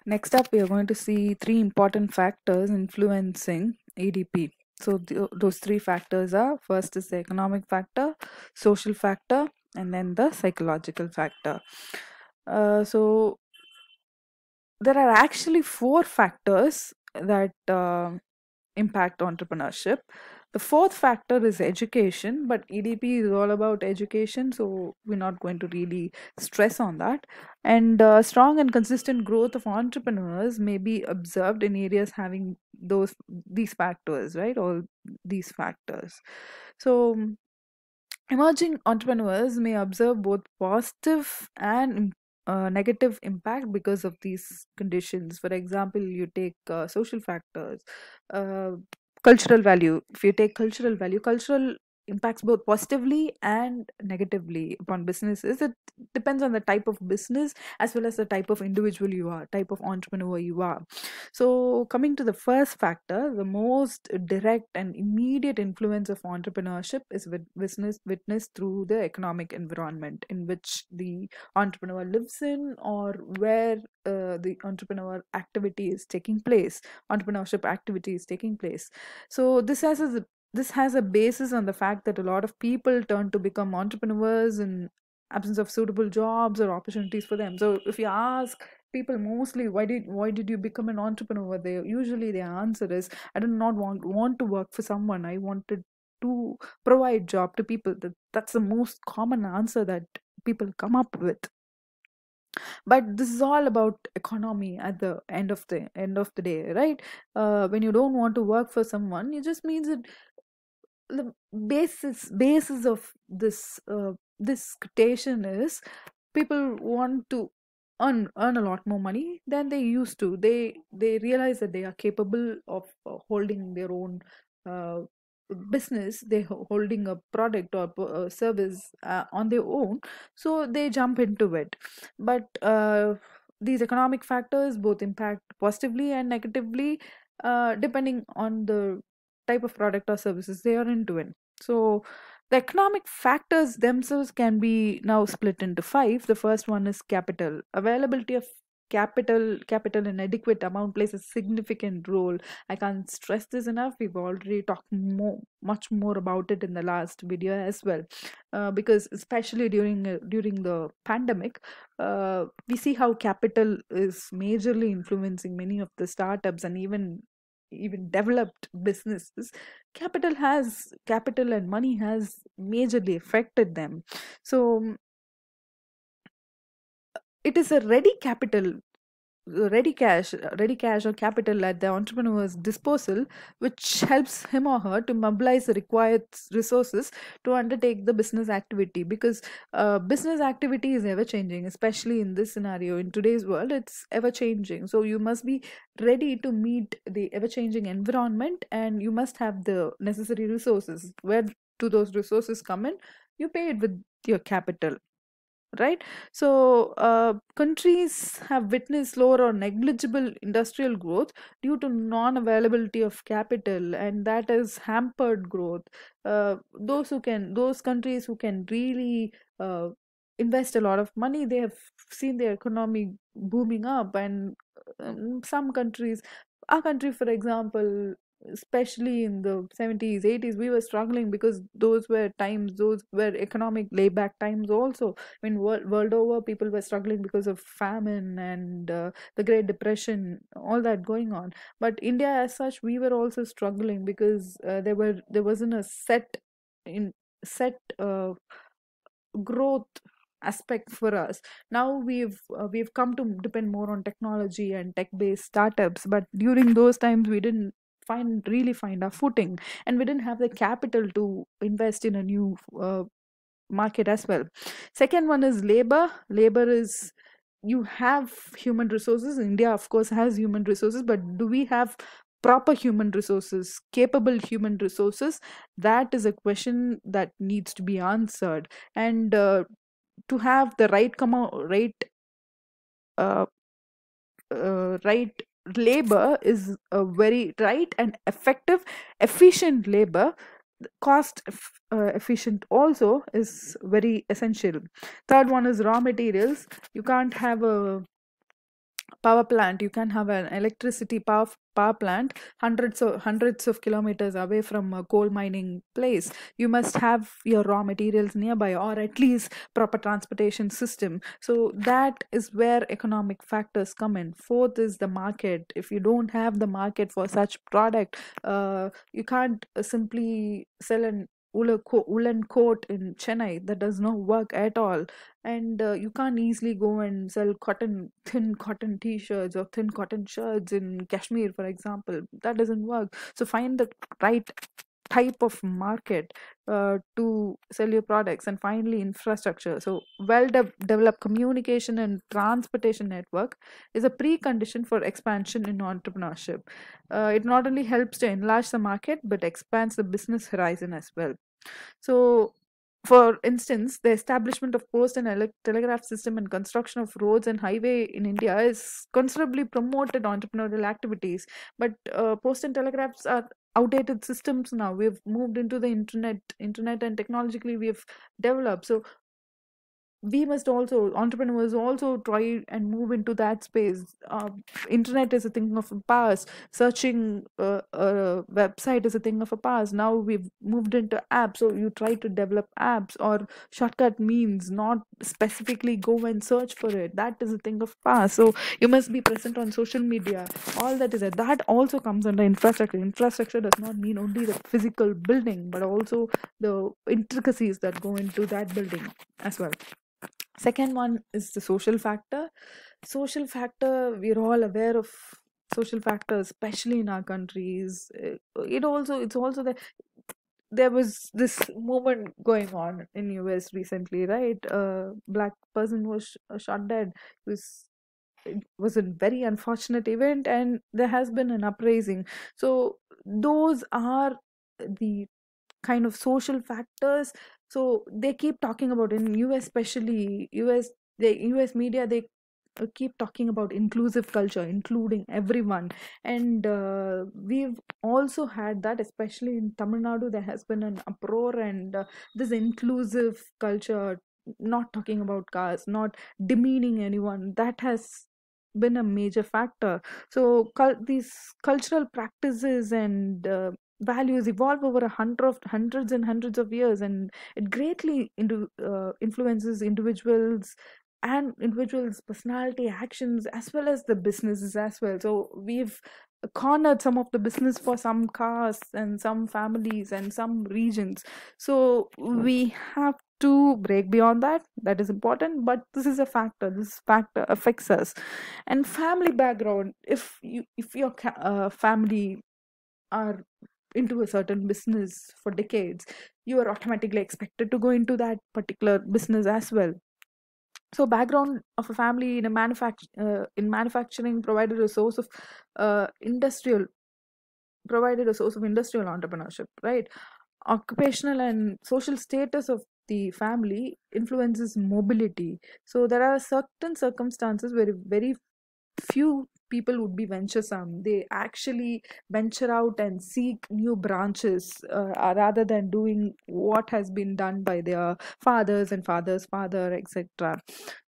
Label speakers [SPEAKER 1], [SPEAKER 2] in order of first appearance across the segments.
[SPEAKER 1] Next up, we are going to see three important factors influencing EDP. So those three factors are: first is the economic factor, social factor, and then the psychological factor. So there are actually four factors that impact entrepreneurship. The fourth factor is education, but EDP is all about education, so we're not going to really stress on that. And strong and consistent growth of entrepreneurs may be observed in areas having these factors, right? All these factors. So emerging entrepreneurs may observe both positive and negative impact because of these conditions. For example, you take social factors, uh, cultural value. If you take cultural value, cultural impacts both positively and negatively upon businesses. It depends on the type of business as well as the type of individual you are, type of entrepreneur you are. So, coming to the first factor, the most direct and immediate influence of entrepreneurship is with business witnessed through the economic environment in which the entrepreneur lives in, or where the entrepreneurship activity is taking place. So, this has a basis on the fact that a lot of people turn to become entrepreneurs in absence of suitable jobs or opportunities for them. So, if you ask people mostly why did you become an entrepreneur, they usually their answer is, I did not want to work for someone, I wanted to provide job to people. That's the most common answer that people come up with. But this is all about economy at the end of the day, right? When you don't want to work for someone, it just means that the basis of this quotation is people want to earn a lot more money than they used to. They realize that they are capable of holding their own uh, business. Holding a product or a service on their own, so they jump into it. But these economic factors both impact positively and negatively, depending on the type of product or services they are into it. So the economic factors themselves can be now split into five. The first one is capital. Availability of capital in adequate amount plays a significant role. I can't stress this enough. We've already talked much more about it in the last video as well. Because especially during the pandemic, we see how capital is majorly influencing many of the startups and even developed businesses. Capital and money has majorly affected them. So it is a ready cash or capital at the entrepreneur's disposal, which helps him or her to mobilize the required resources to undertake the business activity. Because business activity is ever changing, especially in this scenario. In today's world, it's ever changing, so you must be ready to meet the ever changing environment, and you must have the necessary resources. Where do those resources come in? You pay it with your capital, right? So countries have witnessed slower or negligible industrial growth due to non-availability of capital, and that has hampered growth. Those countries who can really invest a lot of money, they have seen their economy booming up. And some countries, our country for example, especially in the 70s 80s, we were struggling because those were economic layback times also. I mean, world over, people were struggling because of famine and the Great Depression, all that going on. But India, as such, we were also struggling because there wasn't a set growth aspect for us. Now we've come to depend more on technology and tech based startups, but during those times we didn't find our footing, and we didn't have the capital to invest in a new market as well. Second one is labor is, you have human resources. India of course has human resources, but do we have proper human resources, capable human resources? That is a question that needs to be answered. And to have the uh, right labor is a very right and effective, efficient labor. Efficient also is very essential. Third one is raw materials. You can't have power plant. You can have an electricity power plant hundreds of kilometers away from a coal mining place. You must have your raw materials nearby, or at least proper transportation system. So that is where economic factors come in. Fourth is the market. If you don't have the market for such product, you can't simply sell an woolen coat in Chennai. That does not work at all. And you can't easily go and sell thin cotton t-shirts or thin cotton shirts in Kashmir, for example. That doesn't work. So find the right type of market to sell your products. And finally, infrastructure. So developed communication and transportation network is a precondition for expansion in entrepreneurship. It not only helps to enlarge the market but expands the business horizon as well. So, for instance, the establishment of post and telegraph system and construction of roads and highway in India is considerably promoted entrepreneurial activities. But post and telegraphs are outdated systems now. We've moved into the internet, and technologically we've developed. So we must also, entrepreneurs also, try and move into that space. Internet is a thing of a past. Searching a website is a thing of a past. Now we've moved into apps, so you try to develop apps or shortcut means, not specifically go and search for it. That is a thing of past. So you must be present on social media. All that is it. That also comes under infrastructure. Infrastructure does not mean only the physical building, but also the intricacies that go into that building as well. Second one is the social factor. Social factor, we're all aware of social factors, especially in our countries. It's also that there was this movement going on in US recently, right? A black person was shot dead. It was a very unfortunate event, and there has been an uprising. So those are the kind of social factors. So they keep talking about, in US especially, the US media, they keep talking about inclusive culture, including everyone. And we've also had that, especially in Tamil Nadu. There has been an uproar, and this inclusive culture, not talking about caste, not demeaning anyone, that has been a major factor. So these cultural practices and values evolve over hundreds and hundreds of years, and it greatly influences individuals personality, actions, as well as the businesses as well. So we've cornered some of the business for some castes and some families and some regions. So we have to break beyond that. That is important, but this is a factor. This factor affects us. And family background, if your family are into a certain business for decades, you are automatically expected to go into that particular business as well. So background of a family in manufacturing industrial provided a source of industrial entrepreneurship, right? Occupational and social status of the family influences mobility. So there are certain circumstances where very few people would be venturesome. They actually venture out and seek new branches, rather than doing what has been done by their fathers and fathers father, etc.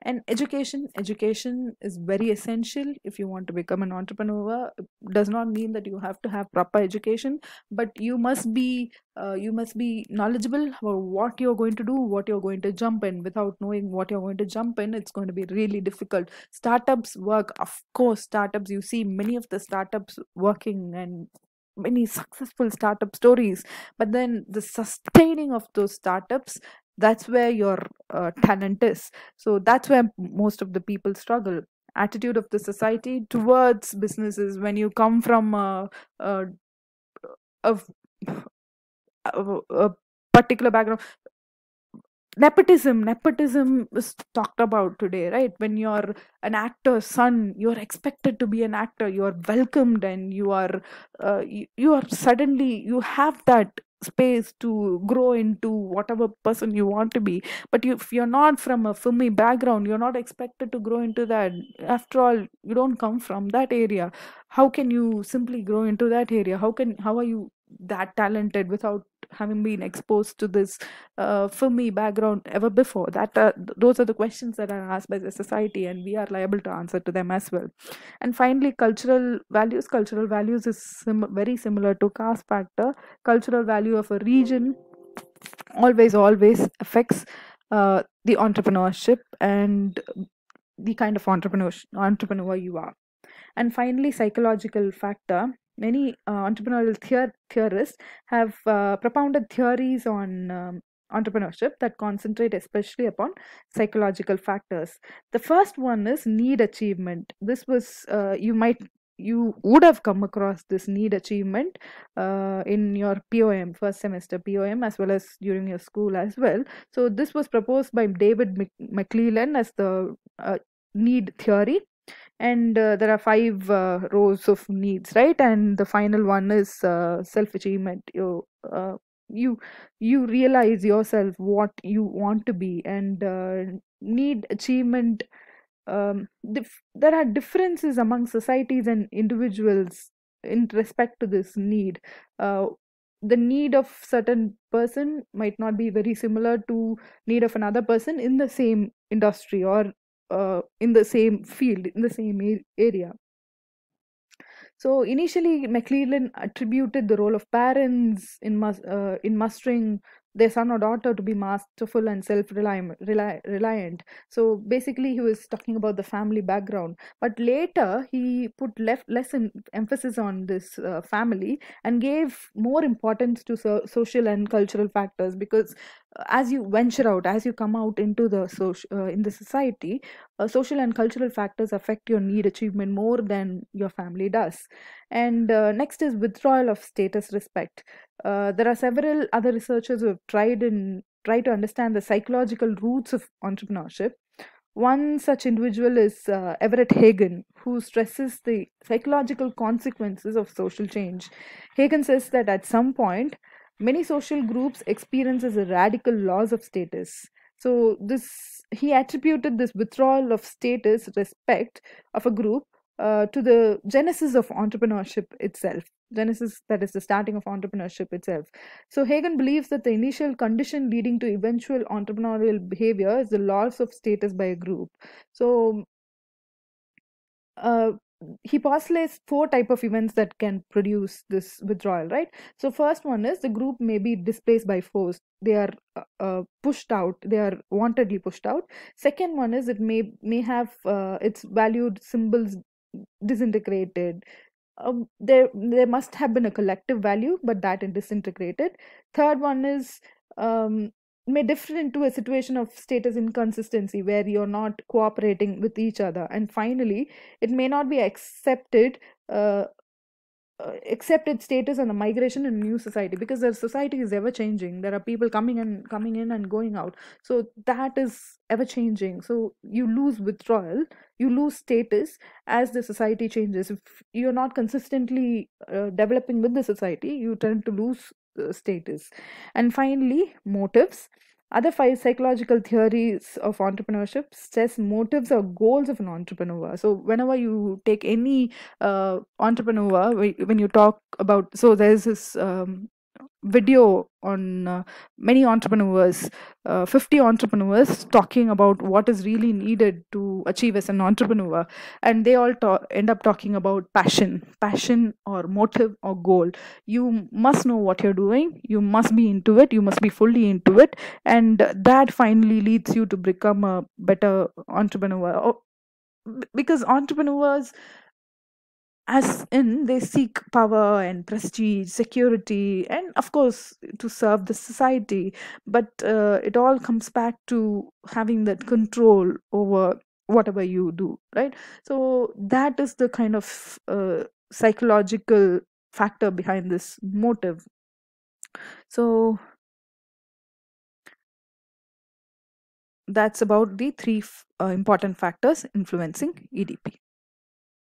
[SPEAKER 1] And education is very essential if you want to become an entrepreneur. It does not mean that you have to have proper education, but you must be knowledgeable about what you're going to do, what you're going to jump in. Without knowing what you're going to jump in, it's going to be really difficult. Startups work, of course. Startups, you see many of the startups working, and many successful startup stories. But then the sustaining of those startups, that's where your talent is. So that's where most of the people struggle. Attitude of the society towards businesses, when you come from a, a, a particular background. Nepotism is talked about today, right? When you're an actor's son, you're expected to be an actor, you're welcomed, and you are suddenly, you have that space to grow into whatever person you want to be. But if you're not from a filmy background, you're not expected to grow into that. After all, you don't come from that area. How can you simply grow into that area? How are you that talented without having been exposed to this filmy background ever before? Those are the questions that are asked by the society, and we are liable to answer to them as well. And finally, cultural values is very similar to caste factor. Cultural value of a region always affects the entrepreneurship and the kind of entrepreneur you are. And finally, psychological factor. Many entrepreneurial theorists have propounded theories on entrepreneurship that concentrate especially upon psychological factors. The first one is need achievement. This was you would have come across this need achievement in your POM, first semester POM, as well as during your school as well. So this was proposed by David McClellan as the need theory. And there are five rows of needs, right? And the final one is self achievement. You realize yourself what you want to be. And need achievement, there are differences among societies and individuals in respect to this need. The need of certain person might not be very similar to need of another person in the same industry, or in the same field, in the same area. So initially, McClellan attributed the role of parents in mustering their son or daughter to be masterful and self-reliant. So basically, he was talking about the family background. But later, he put less emphasis on this family and gave more importance to social and cultural factors, because as you venture out, as you come out into the in the society, social and cultural factors affect your need achievement more than your family does. And next is withdrawal of status respect. There are several other researchers who have tried to understand the psychological roots of entrepreneurship. One such individual is Everett Hagen, who stresses the psychological consequences of social change. Hagen says that at some point, many social groups experiences a radical loss of status. So this he attributed this withdrawal of status respect of a group to the genesis of entrepreneurship itself. Genesis, that is the starting of entrepreneurship itself. So Hagen believes that the initial condition leading to eventual entrepreneurial behavior is the loss of status by a group. So uh, he postulates four type of events that can produce this withdrawal, right? So first one is the group may be displaced by force. They are pushed out. They are wantedly pushed out. Second one is it may have its valued symbols disintegrated. There must have been a collective value, but that is disintegrated. Third one is may differ into a situation of status inconsistency where you're not cooperating with each other. And finally, it may not be uh, accepted status and the migration in new society, because the society is ever changing. There are people coming in and going out, so that is ever changing. So you lose withdrawal, you lose status as the society changes. If you're not consistently developing with the society, you tend to lose status. And finally, motives. Other five psychological theories of entrepreneurship stress motives or goals of an entrepreneur. So whenever you take any entrepreneur, when you talk about, so there's this video on many entrepreneurs, 50 entrepreneurs talking about what is really needed to achieve as an entrepreneur. And they all end up talking about passion or motive or goal. You must know what you're doing, you must be into it, you must be fully into it, and that finally leads you to become a better entrepreneur. Because entrepreneurs, as in, they seek power and prestige, security, and of course to serve the society. But it all comes back to having that control over whatever you do, right? So that is the kind of psychological factor behind this motive. So that's about the three important factors influencing EDP.